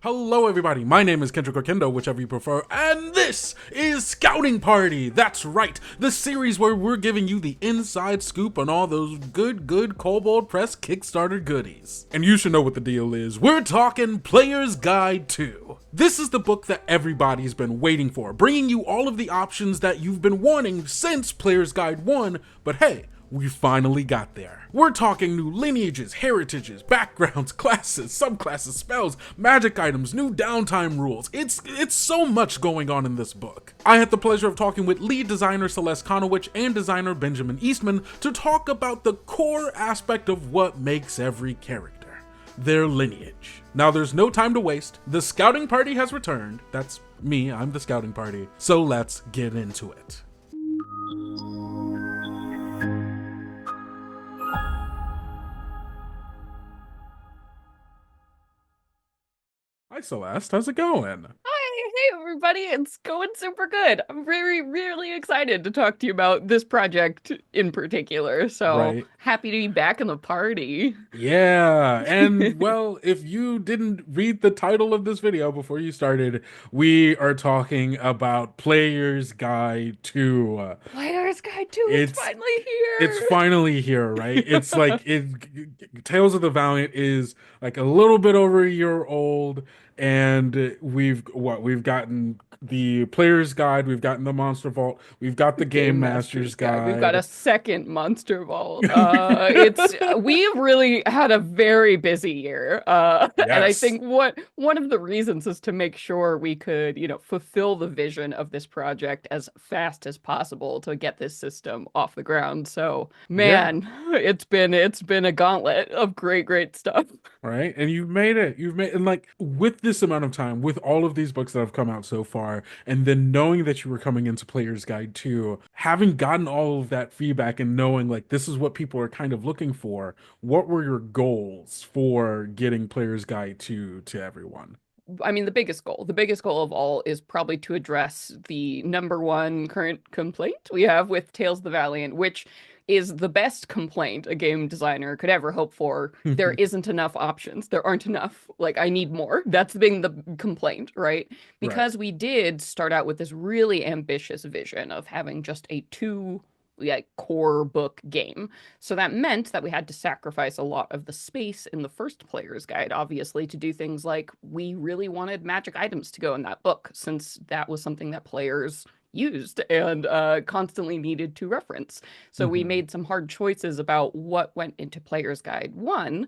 Hello, everybody. My name is Kendrick or Kendo, whichever you prefer, and this is Scouting Party. That's right, the series where we're giving you the inside scoop on all those good Kobold Press Kickstarter goodies. And you should know what the deal is. We're talking Player's Guide 2. This is the book that everybody's been waiting for, bringing you all of the options that you've been wanting since Player's Guide 1, but hey, we finally got there. We're talking new lineages, heritages, backgrounds, classes, subclasses, spells, magic items, new downtime rules. It's so much going on in this book. I had the pleasure of talking with lead designer Celeste Konowich and designer Benjamin Eastman to talk about the core aspect of what makes every character, their lineage. Now there's no time to waste. The scouting party has returned. That's me, I'm the scouting party. So let's get into it. Hi Celeste, how's it going? Hi, hey everybody, it's going super good. I'm really excited to talk to you about this project in particular. So Right. happy to be back in the party. Yeah, and well, if you didn't read the title of this video before you started, we are talking about Player's Guide to Player's Guide 2 is it's finally it's here. finally here, right? It's like Tales of the Valiant is like a little bit over a year old, and we've gotten the Player's Guide, we've gotten the Monster Vault, we've got the Game Game Master's Master's Guide. We've got a Guide. second Monster Vault. It's we've really had a very busy year. And I Yes. think what one of the reasons is to make sure we could, fulfill the vision of this project as fast as possible to get this system off the ground. So, Yeah. man, it's been a gauntlet of great stuff. Right? And you've made it. You've made, and like with this amount of time, with all of these books that have come out so far, and then knowing that you were coming into Player's Guide 2, having gotten all of that feedback and knowing like this is what people are kind of looking for, what were your goals for getting Player's Guide 2 to everyone? I mean, the biggest goal of all is probably to address the number one current complaint we have with Tales of the Valiant, which is the best complaint a game designer could ever hope for. There isn't enough options. There aren't enough. Like, I need more. That's been the complaint, right? Right. Because we did start out with this really ambitious vision of having just a two like core book game. So that meant that we had to sacrifice a lot of the space in the first player's guide, obviously, to do things like we really wanted magic items to go in that book, since that was something that players used and constantly needed to reference. So we Hmm. made some hard choices about what went into Player's Guide 1,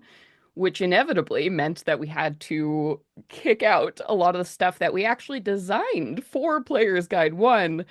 which inevitably meant that we had to kick out a lot of the stuff that we actually designed for Player's Guide 1.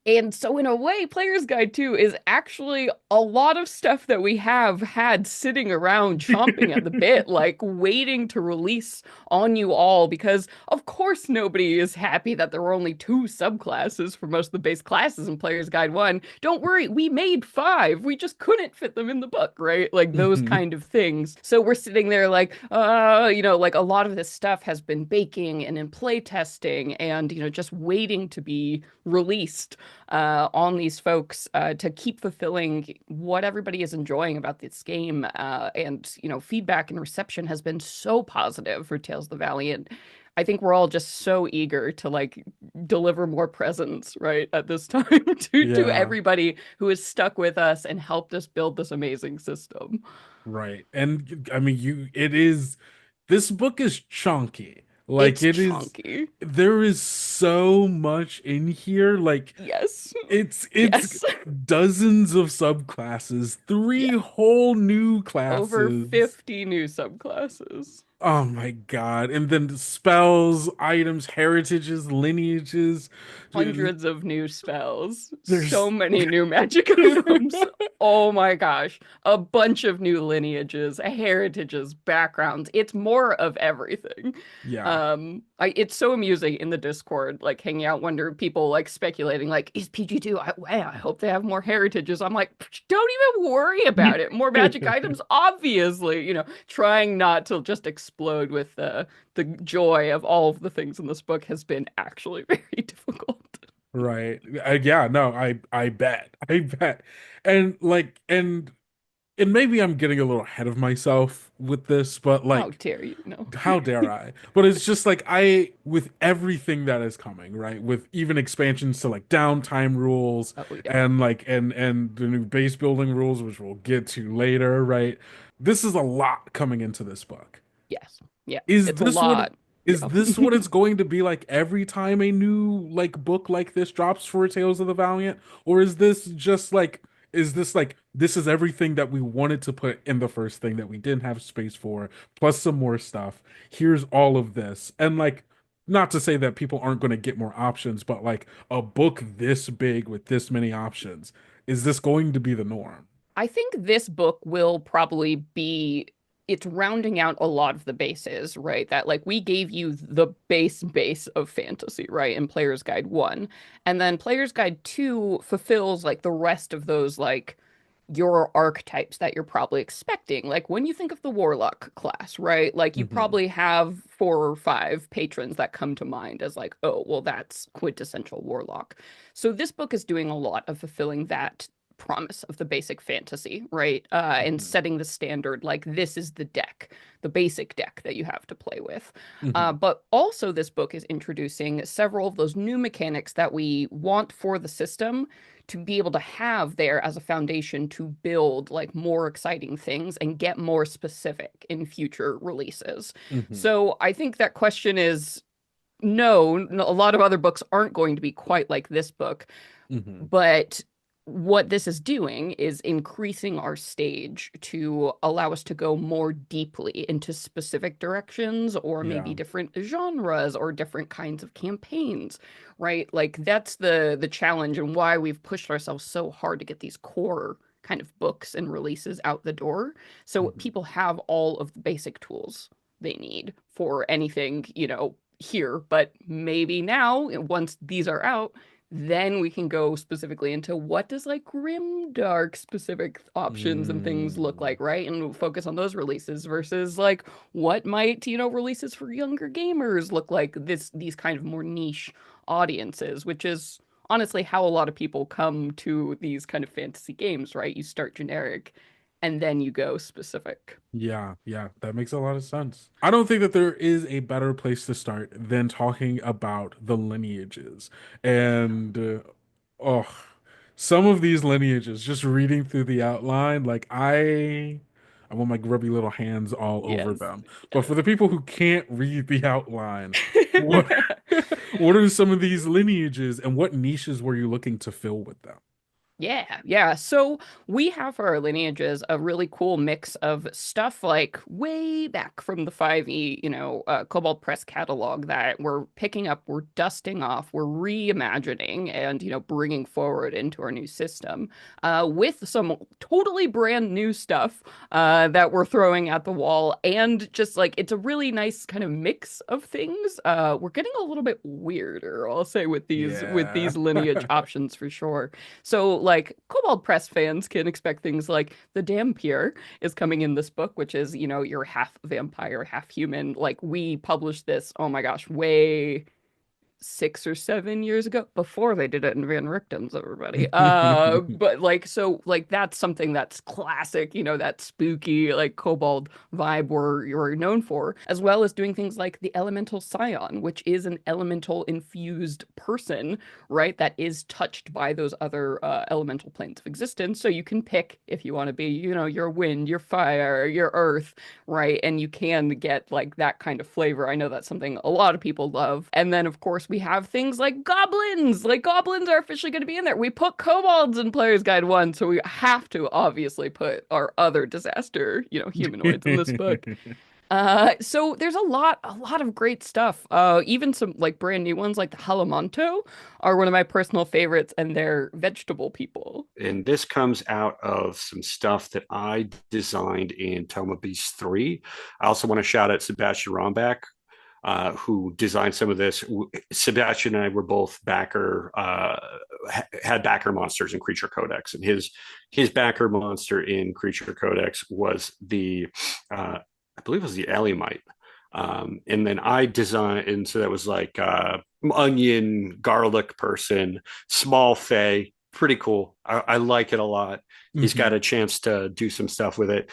And so, in a way, Player's Guide 2 is actually a lot of stuff that we have had sitting around chomping at the bit, like waiting to release on you all, because of course nobody is happy that there were only two subclasses for most of the base classes in Player's Guide 1. Don't worry, we made five. We just couldn't fit them in the book, right? Like those Hmm. kind of things. So we're sitting there like, like a lot of this stuff has been baking and in play testing and, just waiting to be released on these folks to keep fulfilling what everybody is enjoying about this game. And, feedback and reception has been so positive for Tales of the Valiant. I think we're all just so eager to like deliver more presents right at this time to Yeah. everybody who has stuck with us and helped us build this amazing system. Right. And I mean, this book is chunky. Like It's it is, chunky. there is so much in here. Like Yes. it's Yes. dozens of subclasses, three Yeah. whole new Over classes. 50 new subclasses. Oh my God. And then the spells, items, heritages, lineages. Hundreds of new spells, so There's many new magic items. Oh my gosh. A bunch of new lineages, heritages, backgrounds. It's more of everything. yeah. It's so amusing in the Discord, like hanging out, wonder people like speculating, like, is PG2? I hope they have more heritages. I'm like, don't even worry about it. More magic items, obviously, trying not to just explode with the joy of all of the things in this book has been actually very difficult. Right. Yeah, no, I bet. I bet. And like and and maybe I'm getting a little ahead of myself with this, but How like, dare you? No. how dare I? But it's just like with everything that is coming, right? With even expansions to like downtime rules Oh yeah. and and the new base building rules, which we'll get to later, right? This is a lot coming into this book. Yes. Yeah. Is It's a this what lot. is Yeah. this what it's going to be like every time a new like book like this drops for Tales of the Valiant? Or is this just like this is everything that we wanted to put in the first thing that we didn't have space for, plus some more stuff. Here's all of this. And like not to say that people aren't going to get more options, but like a book this big with this many options, is this going to be the norm? I think this book will probably be it's rounding out a lot of the bases, right? That like we gave you the base of fantasy, right? In Player's Guide 1. And then Player's Guide 2 fulfills like the rest of those like your archetypes that you're probably expecting. Like when you think of the warlock class, right? Like you Hmm. probably have 4 or 5 patrons that come to mind as like, oh, well, that's quintessential warlock. So this book is doing a lot of fulfilling that promise of the basic fantasy, right? And Hmm. setting the standard, like this is the deck, the basic deck that you have to play with. Hmm. But also, this book is introducing several of those new mechanics that we want for the system to be able to have there as a foundation to build like more exciting things and get more specific in future releases. Hmm. So I think that question is no, a lot of other books aren't going to be quite like this book, Hmm. but what this is doing is increasing our stage to allow us to go more deeply into specific directions or maybe Yeah. different genres or different kinds of campaigns, right? Like that's the challenge and why we've pushed ourselves so hard to get these core kind of books and releases out the door so Hmm. people have all of the basic tools they need for anything, here, but maybe now once these are out then we can go specifically into what does like grim dark specific options and things look Mm. like, right? And we'll focus on those releases versus like what might, releases for younger gamers look like these kind of more niche audiences, which is honestly how a lot of people come to these kind of fantasy games, right? You start generic and then you go specific. Yeah, yeah, that makes a lot of sense. I don't think that there is a better place to start than talking about the lineages. And oh, some of these lineages, just reading through the outline, like I want my grubby little hands all over Yes. them. But for Yes. the people who can't read the outline, what what are some of these lineages and what niches were you looking to fill with them? Yeah, yeah. So we have for our lineages a really cool mix of stuff like way back from the 5e, Kobold Press catalog that we're picking up, we're dusting off, we're reimagining and, bringing forward into our new system with some totally brand new stuff that we're throwing at the wall. And just like it's a really nice kind of mix of things. We're getting a little bit weirder, I'll say, with Yeah. these lineage options for sure. So, like, Kobold Press fans can expect things like the Dampier is coming in this book, which is, you're half vampire, half human. Like, we published this, oh my gosh, way 6 or 7 years ago before they did it in Van Richten's, everybody. But like, so like that's something that's classic, that spooky like kobold vibe you're known for, as well as doing things like the elemental scion, which is an elemental infused person, right? That is touched by those other elemental planes of existence. So you can pick if you want to be, your wind, your fire, your earth, right? And you can get like that kind of flavor. I know that's something a lot of people love. And then, of course, we have things like goblins. Like goblins are officially going to be in there. We put kobolds in Player's Guide 1, so we have to obviously put our other disaster, humanoids in this book. So there's a lot of great stuff. Even some like brand new ones like the Halamanto are one of my personal favorites, and they're vegetable people. And this comes out of some stuff that I designed in Toma Beast 3. I also want to shout out Sebastian Rombach, who designed some of this. Sebastian and I were both had backer monsters in Creature Codex, and his backer monster in Creature Codex was I believe it was the Alumite. And then I designed, and so that was like onion, garlic person, small fey, pretty cool. I like it a lot. He's got Hmm. a chance to do some stuff with it.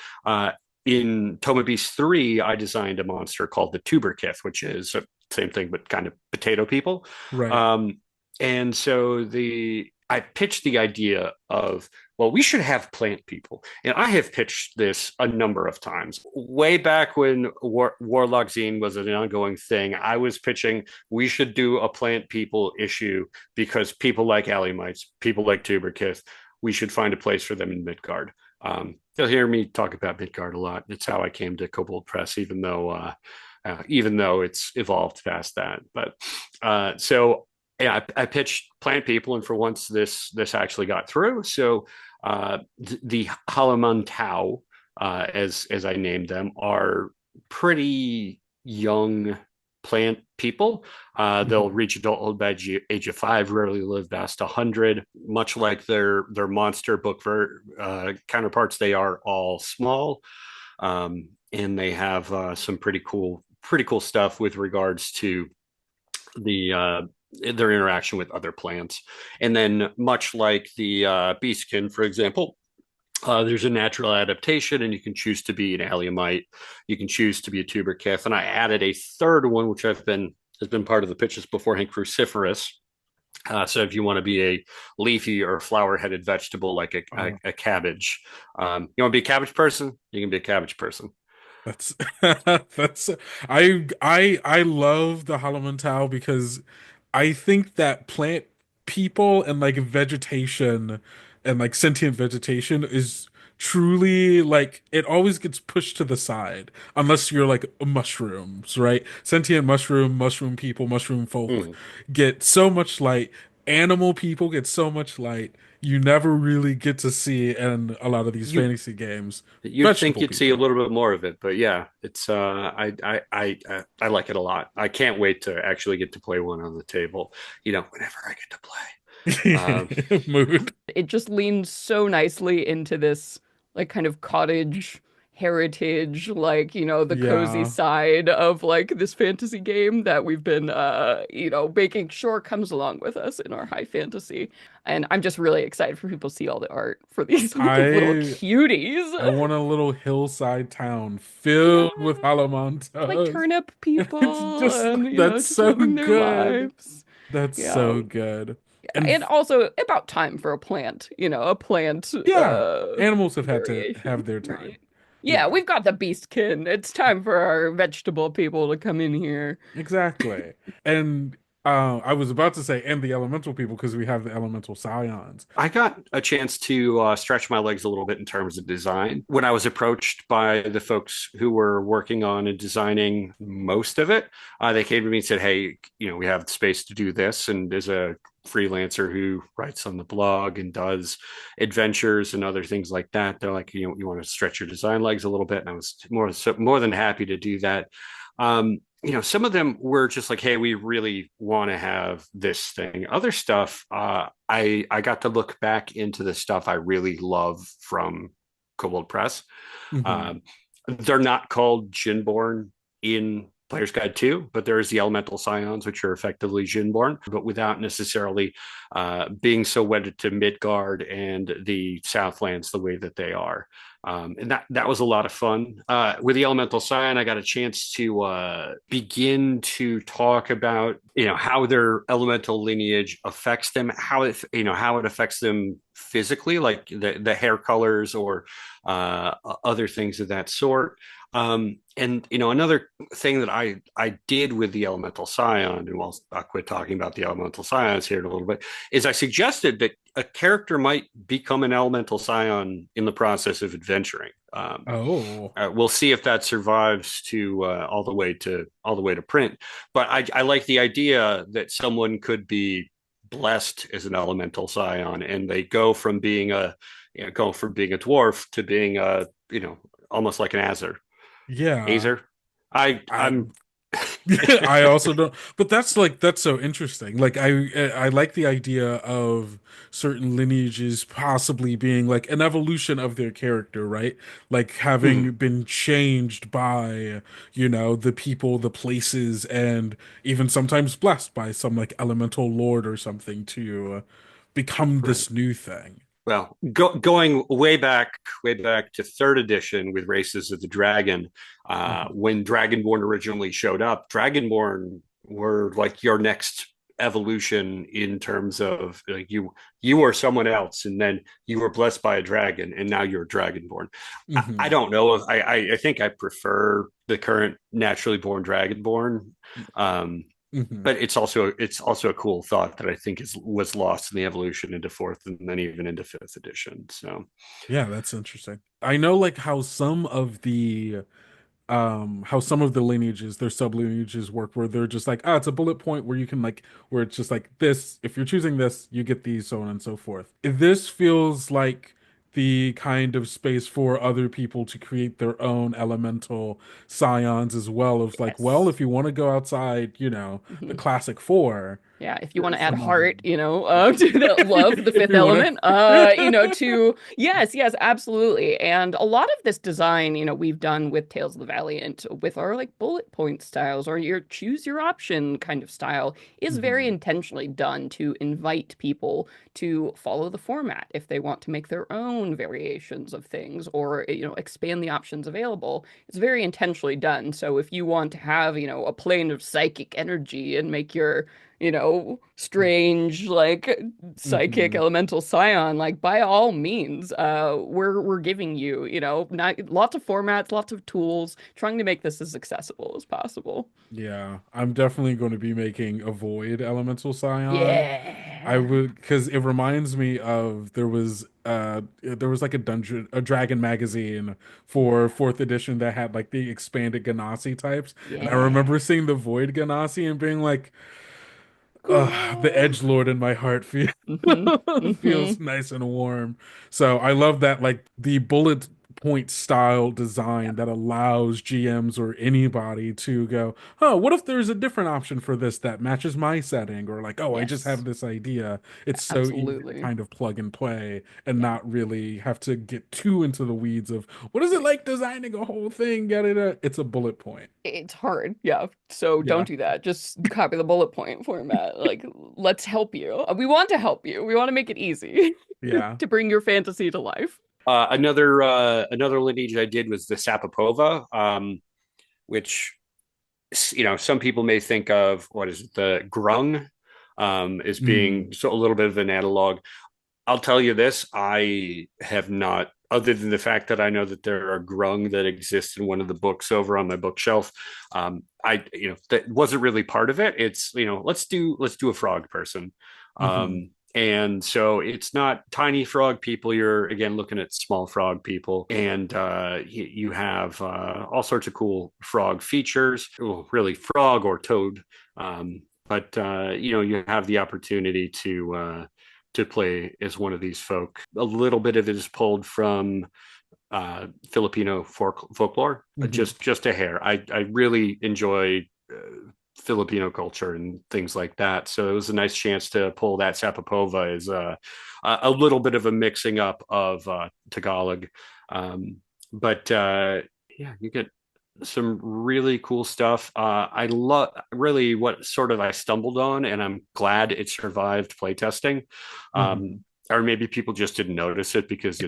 In Toma Beast 3, I designed a monster called the Tuberkith, which is the same thing, but kind of potato people. Right. Um, and so I pitched the idea of, well, we should have plant people. And I have pitched this a number of times. Way back when Warlock Zine was an ongoing thing, I was pitching we should do a plant people issue because people like Alimites, people like Tuberkith, we should find a place for them in Midgard. You'll hear me talk about Midgard a lot. It's how I came to Kobold Press, even though it's evolved past that. But so yeah, I pitched plant people, and for once, this actually got through. So the Halamantau, as I named them, are pretty young plant people. They'll Hmm. reach adulthood by age of 5, rarely live past 100. Much like their monster book counterparts, they are all small, and they have some pretty cool stuff with regards to the their interaction with other plants. And then, much like the beastkin, for example, there's a natural adaptation, and you can choose to be an alliumite. You can choose to be a tuberkith, and I added a third one, which has been part of the pitches beforehand, cruciferous. So if you want to be a leafy or flower-headed vegetable like a cabbage, you want to be a cabbage person, you can be a cabbage person. That's that's I love the Holomental because I think that plant people and like vegetation and like sentient vegetation is truly like it always gets pushed to the side unless you're like mushrooms, right? Sentient mushroom people, mushroom folk Mm. get so much light. Animal people get so much light. You never really get to see in a lot of these You fantasy games. You'd think Vegetable you'd see a people. little bit more of it, but yeah, it's I like it a lot. I can't wait to actually get to play one on the table. Whenever I get to play. Mood. It just leans so nicely into this like kind of cottage heritage, like, the cozy Yeah. side of like this fantasy game that we've been making sure comes along with us in our high fantasy. And I'm just really excited for people to see all the art for these little I I cuties. want a little hillside town Yeah, filled with like Alamantas. turnip It's people just and that's just so living their good. lives. That's Yeah. so good. And And also about time for a plant, a plant yeah, animals have had to variation, have their right? time. Yeah, Yeah. we've got the beastkin. It's time for our vegetable people to come in here. Exactly. And I was about to say, and the elemental people, because we have the elemental scions. I got a chance to stretch my legs a little bit in terms of design when I was approached by the folks who were working on and designing most of it. They came to me and said, "Hey, we have space to do this," and there's a freelancer who writes on the blog and does adventures and other things like that. They're like, you want to stretch your design legs a little bit, and I was more than happy to do that. Some of them were just like, hey, we really want to have this thing. Other stuff, I got to look back into the stuff I really love from Kobold Press. Hmm. Um, they're not called Jinborn in Player's Guide 2, but there's the Elemental Scions, which are effectively Jinborn, but without necessarily being so wedded to Midgard and the Southlands the way that they are. And that was a lot of fun. With the Elemental Scion, I got a chance to begin to talk about how their elemental lineage affects them, how it affects them physically, like the hair colors or other things of that sort. And another thing that I did with the elemental scion, and I'll quit talking about the elemental scions here in a little bit, is I suggested that a character might become an elemental scion in the process of adventuring. Oh, We'll see if that survives to all the way to print. But I like the idea that someone could be blessed as an elemental scion, and they go from being a dwarf to being a almost like an yeah. Azer. I I I'm I also don't, but that's so interesting. Like I like the idea of certain lineages possibly being like an evolution of their character, right? Like Hmm. having been changed by, the people, the places, and even sometimes blessed by some like elemental lord or something to become Right. this new thing. Well, going way back to third edition with Races of the Dragon, Mhm. when Dragonborn originally showed up, Dragonborn were like your next evolution in terms of like you were someone else, and then you were blessed by a dragon, and now you're Dragonborn. I Mhm. don't know if I think I prefer the current naturally born Dragonborn. Um, Mhm. but it's also a cool thought that I think is was lost in the evolution into fourth and then even into fifth edition. So Yeah, that's interesting. I know like how some of the lineages, their sub lineages work, where they're just like, ah, it's a bullet point where you can like, where it's just like this, if you're choosing this, you get these, so on and so forth. This feels like the kind of space for other people to create their own elemental scions as well, of like, well, Yes. if you want to go outside, the Mhm. classic four, Yeah, if you want to here's add some heart, other. to the love, the If fifth you want element, to yes, yes, absolutely. And a lot of this design, we've done with Tales of the Valiant, with our like bullet point styles or your choose your option kind of style, is very to. intentionally done to invite people to follow the format if they want to make their own variations of things or expand the options available. It's very intentionally done. So if you want to have, a plane of psychic energy and make your strange like psychic Hmm. elemental scion, like by all means, we're giving you, not lots of formats, lots of tools, trying to make this as accessible as possible. Yeah, I'm definitely going to be making a void elemental scion. I Yeah. would, because it reminds me of there was like a dragon magazine for fourth edition that had like the expanded Ganassi types, and I Yeah. remember seeing the void Ganassi and being like, the Cool. edge lord in my heart Hmm. Hmm. feels nice and warm. So I love that, like the bullet point style design that allows GMs or anybody to go, oh, what if there's a different option for this that matches my setting? Or like, oh, I just have Yes, this idea. It's so easy to absolutely. kind of plug and play and Yeah. not really have to get too into the weeds of what is it like designing a whole thing? Get it? It's a bullet point. It's hard, yeah. So Yeah. don't do that. Just copy the bullet point format. Like, let's help you. We want to help you. We want to make it easy Yeah. to bring your fantasy to life. another lineage I did was the Sapopova, which some people may think of what is it, the Grung, as being Mm. so a little bit of an analog. I'll tell you this: I have not, other than the fact that I know that there are grung that exist in one of the books over on my bookshelf. That wasn't really part of it. It's let's do a frog person. Hmm. And so it's not tiny frog people. You're again looking at small frog people, and you have all sorts of cool frog features. Well, really, frog or toad. But you have the opportunity to play as one of these folk. A little bit of it is pulled from Filipino folklore, Hmm. just a hair. I really enjoy Filipino culture and things like that. So it was a nice chance to pull that Sapopova as a little bit of a mixing up of Tagalog. But yeah, you get some really cool stuff. I love really what sort of I stumbled on, and I'm glad it survived playtesting. Hmm. Or maybe people just didn't notice it because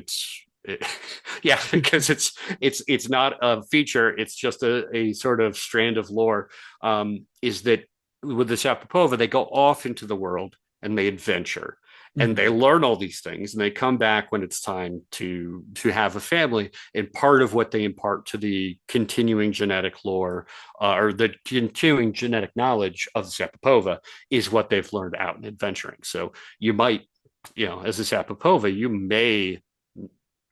yeah, because it's not a feature. It's just a sort of strand of lore. Is that with the Shapopova, they go off into the world and they adventure. And they Hmm. learn all these things, and they come back when it's time to have a family. And part of what they impart to the continuing genetic lore, or the continuing genetic knowledge of the Sapopova, is what they've learned out in adventuring. So you might, as a Sapopova, you may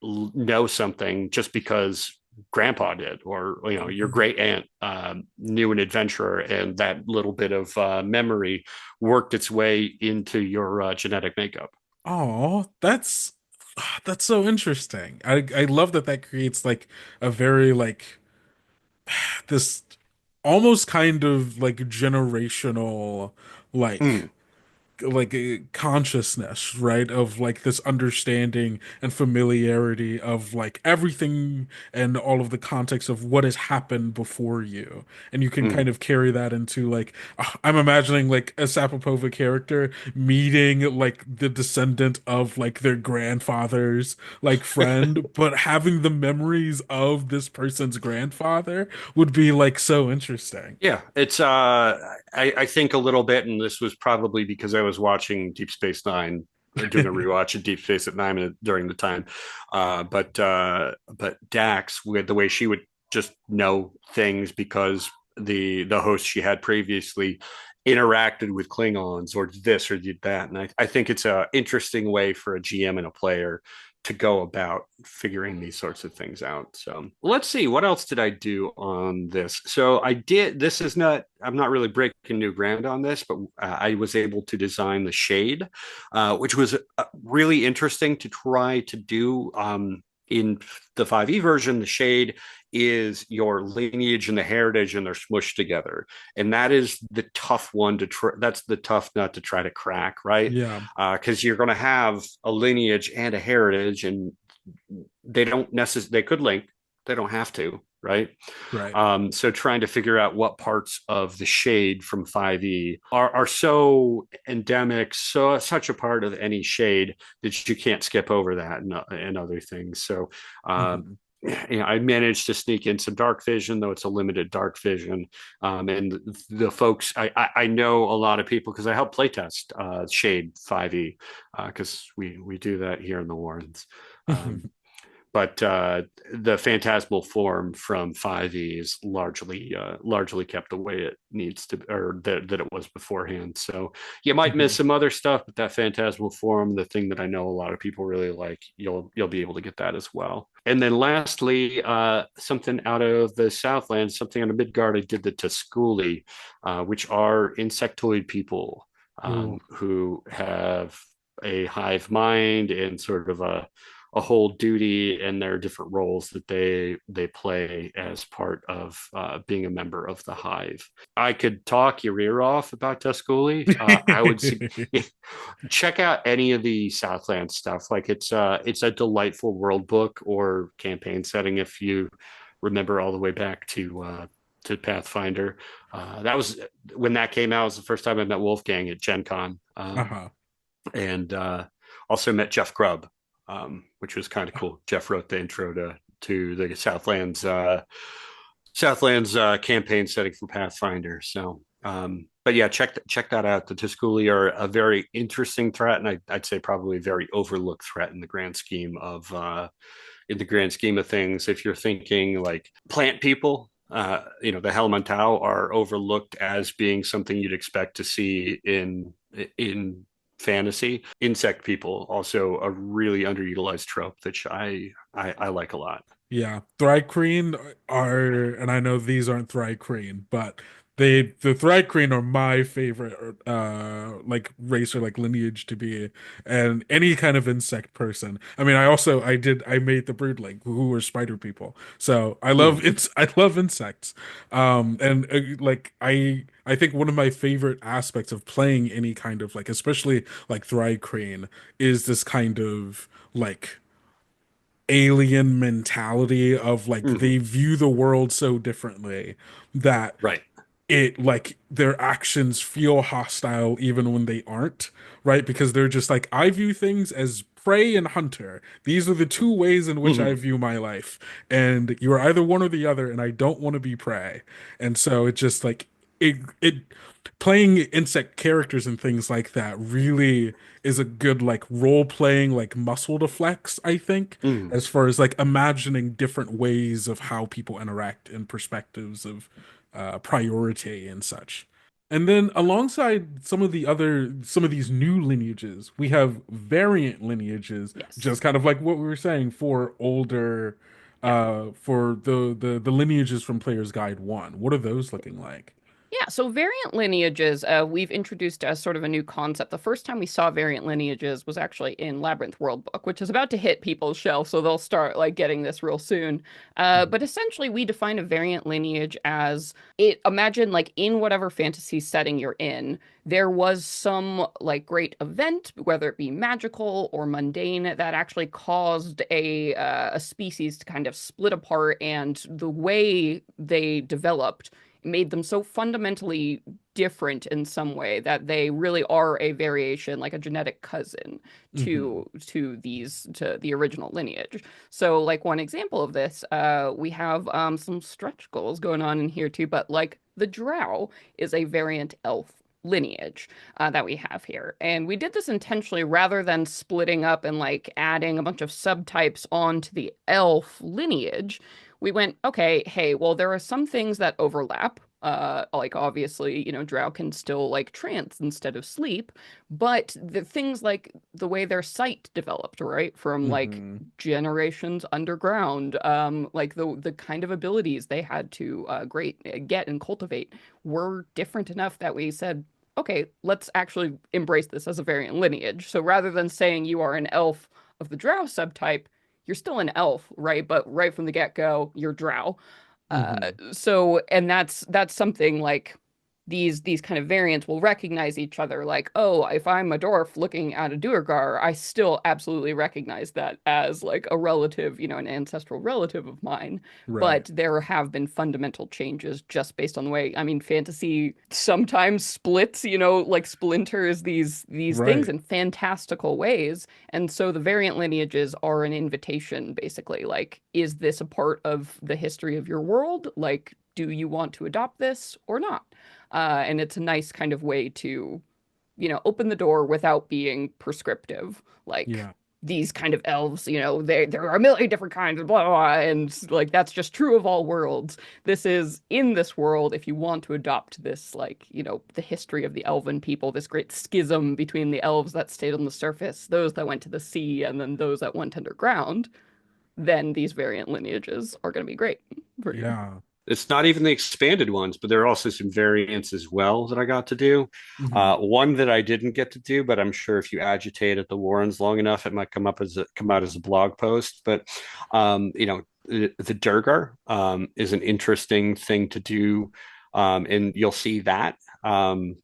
know something just because grandpa did, or your great aunt knew an adventurer, and that little bit of memory worked its way into your genetic makeup. Oh, that's so interesting. I love that that creates like a very like this almost kind of like generational like Mm. like a consciousness, right? Of like this understanding and familiarity of like everything and all of the context of what has happened before you. And you can Mhm. kind of carry that into like I'm imagining like a Sapopova character meeting like the descendant of like their grandfather's like friend, but having the memories of this person's grandfather would be like so interesting. Yeah, it's I think a little bit, and this was probably because I was watching Deep Space Nine, doing a rewatch of Deep Space at Nine during the time. But Dax, with the way she would just know things because the host she had previously interacted with Klingons or this or did that. And I think it's a interesting way for a GM and a player to go about figuring these sorts of things out. So let's see, what else did I do on this? So I did, this is not, I'm not really breaking new ground on this, but I was able to design the shade, which was really interesting to try to do. In the 5e version, the shade is your lineage and the heritage, and they're smushed together. And that is the tough one to try. That's the tough nut to try to crack, right? Yeah, Because you're going to have a lineage and a heritage, and they don't necessarily, they could link, they don't have to, right? right. So trying to figure out what parts of the shade from 5e are so endemic, so such a part of any shade that you can't skip over that and other things. So Mhm. I managed to sneak in some dark vision, though it's a limited dark vision. And the folks, I know a lot of people because I help playtest Shade 5e because we do that here in the Warrens. Um, but the phantasmal form from 5e is largely kept the way it needs to, or that it was beforehand. So you might miss Mhm. some other stuff, but that phantasmal form, the thing that I know a lot of people really like, you'll be able to get that as well. And then lastly, something out of the Southlands, something out of Midgard, I did the Tusculi, which are insectoid people Ooh. who have a hive mind and sort of a whole duty, and there are different roles that they play as part of being a member of the hive. I could talk your ear off about Tusculi. I would check out any of the Southland stuff. Like it's a delightful world book or campaign setting if you remember all the way back to Pathfinder. That was when that came out. It was the first time I met Wolfgang at Gen Con. Uh-huh. And also met Jeff Grubb, which was kind of cool. Jeff wrote the intro to the Southlands campaign setting for Pathfinder. So, but yeah, check that out. The Tusculi are a very interesting threat, and I'd say probably a very overlooked threat in the grand scheme of things. If you're thinking like plant people, the Helmantau are overlooked as being something you'd expect to see in fantasy. Insect people also a really underutilized trope that I like a lot. Yeah, Thri-kreen are, and I know these aren't Thri-kreen, but the Thri-kreen are my favorite like race or like lineage to be, and any kind of insect person. I mean, I made the broodling who were spider people, so Mm, I love insects, and like I think one of my favorite aspects of playing any kind of like especially like Thri-kreen is this kind of like alien mentality of like mm, they view the world so differently that right. it like their actions feel hostile even when they aren't, right? Because they're just like, I view things as prey and hunter. These are the two ways in which I Mm, view my life. And you're either one or the other, and I don't want to be prey. And so it just like it playing insect characters and things like that really is a good like role playing like muscle to flex, I think, mm. as far as like imagining different ways of how people interact and perspectives of priority and such. And then alongside some of these new lineages, we have variant lineages, Yes. just kind of like what we were saying for older, Yeah. for the lineages from Player's Guide 1. What are those looking like? Yeah, so variant lineages, we've introduced as sort of a new concept. The first time we saw variant lineages was actually in Labyrinth Worldbook, which is about to hit people's shelf, so they'll start like getting this real soon. Mhm. But essentially, we define a variant lineage as it. Imagine like in whatever fantasy setting you're in, there was some like great event, whether it be magical or mundane, that actually caused a species to kind of split apart, and the way they developed made them so fundamentally different in some way that they really are a variation, like a genetic cousin Mhm. to the original lineage. So, like one example of this, we have some stretch goals going on in here too, but like the Drow is a variant elf lineage that we have here. And we did this intentionally rather than splitting up and like adding a bunch of subtypes onto the elf lineage. We went, okay, hey, well, there are some things that overlap. Like obviously, Drow can still like trance instead of sleep, but the things like the way their sight developed, right, from like Mhm. generations underground, like the kind of abilities they had to get and cultivate were different enough that we said, okay, let's actually embrace this as a variant lineage. So rather than saying you are an elf of the Drow subtype, you're still an elf, right? But right from the get-go, you're Drow. Mhm. And that's something like these kind of variants will recognize each other. Like, oh, if I'm a dwarf looking at a Duergar, I still absolutely recognize that as like a relative, an ancestral relative of mine. Right. But there have been fundamental changes just based on the way, I mean, fantasy sometimes splits, like splinters these things Right. in fantastical ways. And so the variant lineages are an invitation, basically. Like, is this a part of the history of your world? Like, do you want to adopt this or not? And it's a nice kind of way to, open the door without being prescriptive. Like, Yeah. these kind of elves, there are a million different kinds of blah, blah, blah, and like that's just true of all worlds. This is in this world, if you want to adopt this, like, the history of the elven people, this great schism between the elves that stayed on the surface, those that went to the sea, and then those that went underground, then these variant lineages are going to be great for you. Yeah. It's not even the expanded ones, but there are also some variants as well that I got to do. Mhm. One that I didn't get to do, but I'm sure if you agitate at the Warrens long enough, it might come out as a blog post. But the Durgar is an interesting thing to do, and you'll see that. And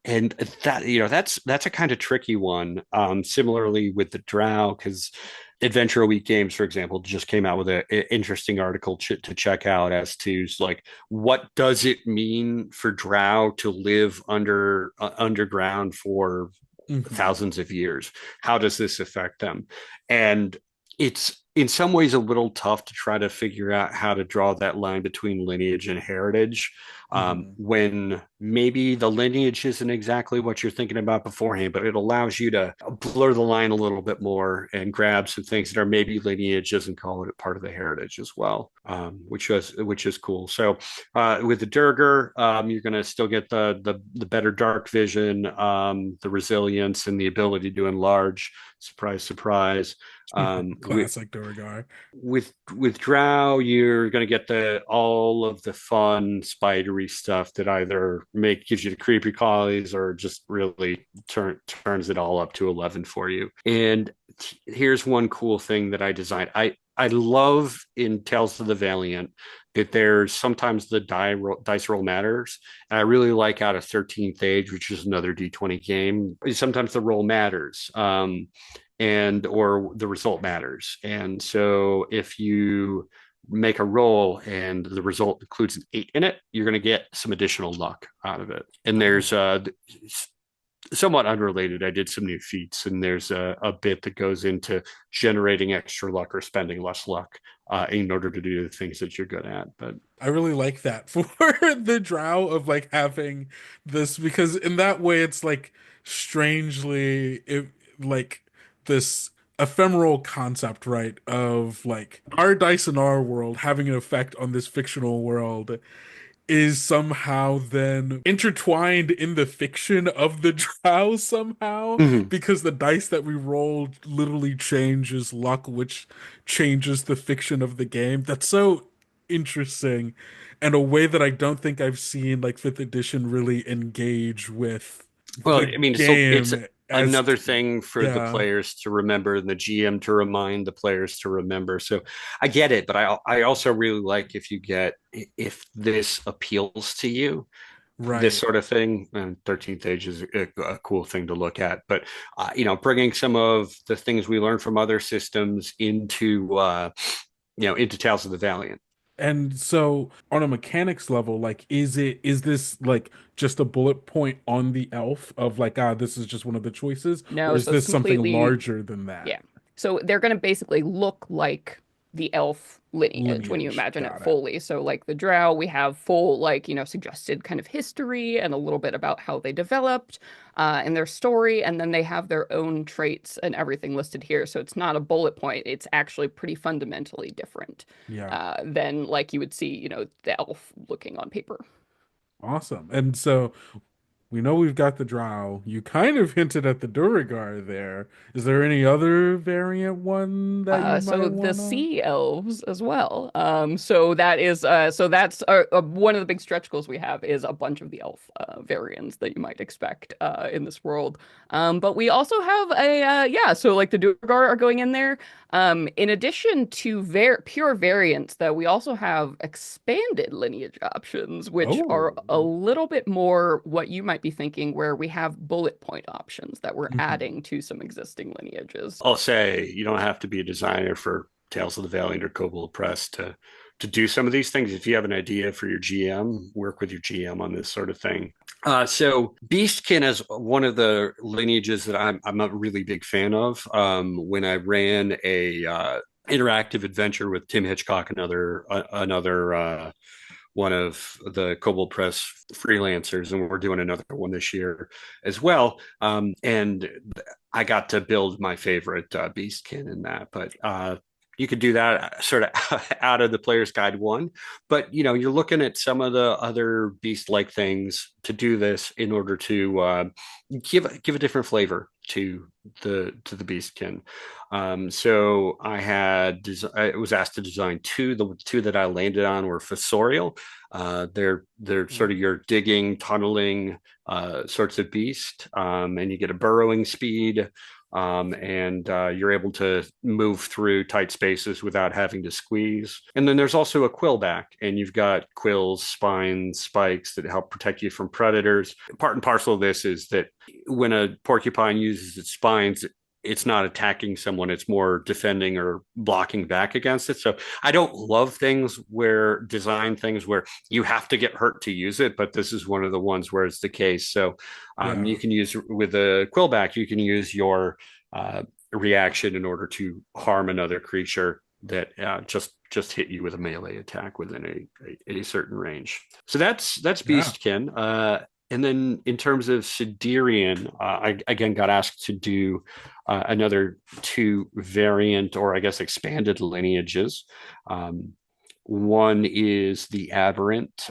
that that's a kind of tricky one. Similarly with the Drow, because Adventure Week Games, for example, just came out with an interesting article to check out as to like what does it mean for Drow to live underground for Mhm. thousands of years? How does this affect them? And it's in some ways a little tough to try to figure out how to draw that line between lineage and heritage, Mhm. when maybe the lineage isn't exactly what you're thinking about beforehand, but it allows you to blur the line a little bit more and grab some things that are maybe lineages and call it a part of the heritage as well, which is cool. So with the Durgar, you're going to still get the better dark vision, the resilience, and the ability to enlarge. Surprise, surprise. With Classic Durgar. with Drow, you're going to get the all of the fun spidery stuff that either gives you the creepy qualities or just really turns it all up to 11 for you. And here's one cool thing that I designed. I love in Tales of the Valiant that there's sometimes the dice roll matters. And I really like out of 13th Age, which is another D20 game. Sometimes the roll matters. And or the result matters. And so if you make a roll and the result includes an 8 in it, you're going to get some additional luck out of it. And Oh. there's somewhat unrelated. I did some new feats, and there's a bit that goes into generating extra luck or spending less luck in order to do the things that you're good at. But I really like that for the Drow of like having this because in that way it's like strangely like this ephemeral concept, right? Of like our dice in our world having an effect on this fictional world is somehow then intertwined in the fiction of the Drow somehow mm-hmm. because the dice that we roll literally changes luck, which changes the fiction of the game. That's so interesting and a way that I don't think I've seen like 5th edition really engage with Well, the I mean, it's game as another thing for the yeah, players to remember and the GM to remind the players to remember. So I get it, but I also really like if you get if this appeals to you, this right. sort of thing. And 13th Age is a cool thing to look at. But bringing some of the things we learned from other systems into Tales of the Valiant. And so on a mechanics level, like is this like just a bullet point on the elf of like, this is just one of the choices, or No, is so it's this something completely, larger than that? yeah. So they're going to basically look like the elf lineage when you Lineage. imagine it Got it. fully. So like the drow, we have full suggested kind of history and a little bit about how they developed and their story, and then they have their own traits and everything listed here. So it's not a bullet point. It's actually pretty fundamentally different Yeah. than like you would see, the elf looking on paper. Awesome. And so we know we've got the drow. You kind of hinted at the Duragar there. Is there any other variant one that you might So the wanna? sea elves as well. So that is so that's one of the big stretch goals we have is a bunch of the elf variants that you might expect in this world. But we also have so like the Duergar are going in there. In addition to pure variants, though, we also have expanded lineage options, which are Oh. a little bit more what you might be thinking, where we have bullet point options that we're Mhm. adding to some existing lineages. I'll say you don't have to be a designer for Tales of the Valiant or Kobold Press to do some of these things. If you have an idea for your GM, work with your GM on this sort of thing. So Beastkin is one of the lineages that I'm a really big fan of. When I ran a interactive adventure with Tim Hitchcock, another one of the Kobold Press freelancers, and we're doing another one this year as well. And I got to build my favorite Beastkin in that, but you could do that sort of out of the player's guide one, but you're looking at some of the other beast like things to do this in order to give a different flavor to the beastkin. So I was asked to design two. The two that I landed on were fossorial. They're sort of your digging, tunneling sorts of beast, and you get a burrowing speed, and you're able to move through tight spaces without having to squeeze. And then there's also a quillback, and you've got quills, spines, spikes that help protect you from predators. Part and parcel of this is that when a porcupine uses its spines, it's not attacking someone, it's more defending or blocking back against it. So I don't love things where you have to get hurt to use it, but this is one of the ones where it's the case. So Yeah. you can use with a quillback, you can use your reaction in order to harm another creature that just hit you with a melee attack within a certain range. So that's Yeah. Beastkin. And then in terms of Siderian, I again got asked to do another two variant, or I guess expanded lineages. One is the aberrant.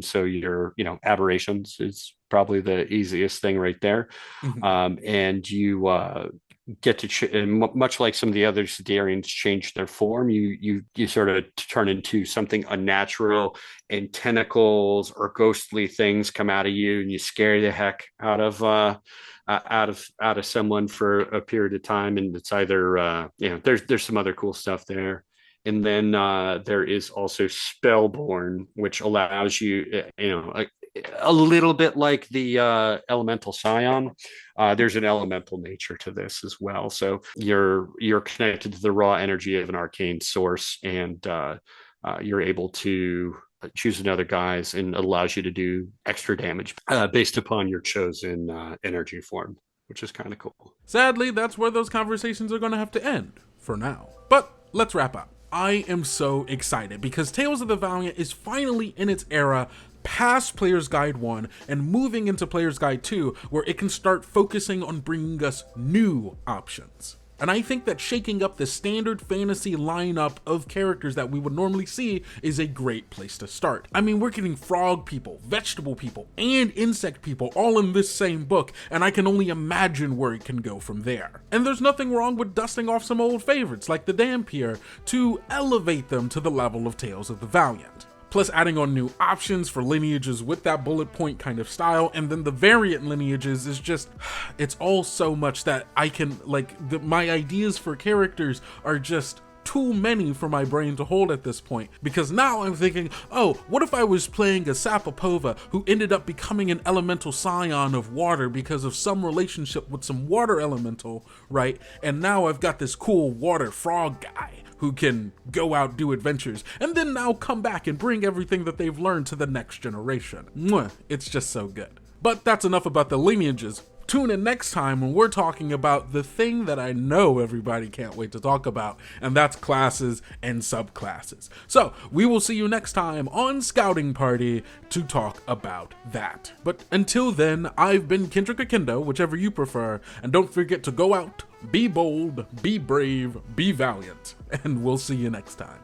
So aberrations is probably the easiest thing right there. Mhm. And you get to much like some of the other Siderians change their form, you sort of turn into something unnatural, and tentacles or ghostly things come out of you, and you scare the heck out of someone for a period of time. And it's either there's some other cool stuff there. And then there is also Spellborn, which allows you, a little bit like the Elemental Scion. There's an elemental nature to this as well. So you're connected to the raw energy of an arcane source, and you're able to choose another guise, and it allows you to do extra damage based upon your chosen energy form, which is kind of cool. Sadly, that's where those conversations are going to have to end for now. But let's wrap up. I am so excited because Tales of the Valiant is finally in its era past Player's Guide 1 and moving into Player's Guide 2, where it can start focusing on bringing us new options. And I think that shaking up the standard fantasy lineup of characters that we would normally see is a great place to start. I mean, we're getting frog people, vegetable people, and insect people all in this same book, and I can only imagine where it can go from there. And there's nothing wrong with dusting off some old favorites like the Dampier to elevate them to the level of Tales of the Valiant. Plus adding on new options for lineages with that bullet point kind of style, and then the variant lineages is just, it's all so much that I can, like, my ideas for characters are just too many for my brain to hold at this point, because now I'm thinking, oh, what if I was playing a Sapopova who ended up becoming an elemental scion of water because of some relationship with some water elemental, right? And now I've got this cool water frog guy who can go out, do adventures, and then now come back and bring everything that they've learned to the next generation. Mwah, it's just so good. But that's enough about the lineages. Tune in next time when we're talking about the thing that I know everybody can't wait to talk about, and that's classes and subclasses. So we will see you next time on Scouting Party to talk about that. But until then, I've been Kendrick or Kendo, whichever you prefer, and don't forget to go out, be bold, be brave, be valiant, and we'll see you next time.